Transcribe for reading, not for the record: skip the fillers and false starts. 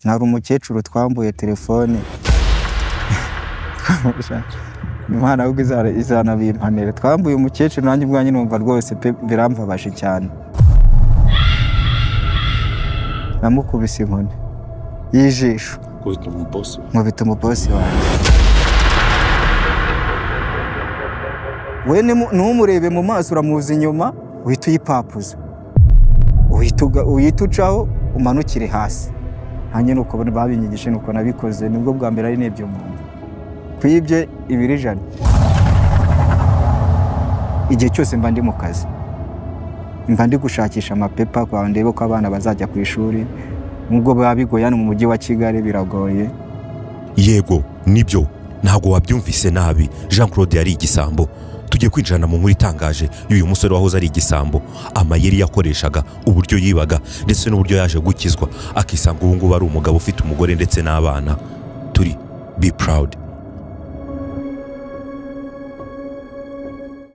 nari umukecuru twambuye telefone Imana ahubwo izanabimpanira twambuye umukecuru nanjye ubwanjye numva rwose pe birambabaje cyane namukubise inkoni y'ijisho nkubita umubosi wanjye we numurebe mu maso uramuzi inyuma uhita uyipapuza uhita ucaho umanukire hasi nanjye nuko babinyigishe nuko nabikoze nibwo bwa mbere ari nebye umuntu kwibye ibirijana igihe cyose mba ndi mu kazi mba ndi gushakisha amapepa kwa ndebe ko abana bazajya ku ishuri nubwo babigoye hano mu mujyi wa Kigali biragoye. Yego nibyo ntago wabyumvise nabi. Jean Claude yari igisambo. Tugiye kwinjirana mu nkuru itangaje y'uyu musore wahoze ari igisambo, amayeri yakoreshaga, uburyo yibaga ndetse n'uburyo yaje gukizwa akisanga ubu ngubu ari umugabo ufite umugore ndetse n'abana. Turi Bproud.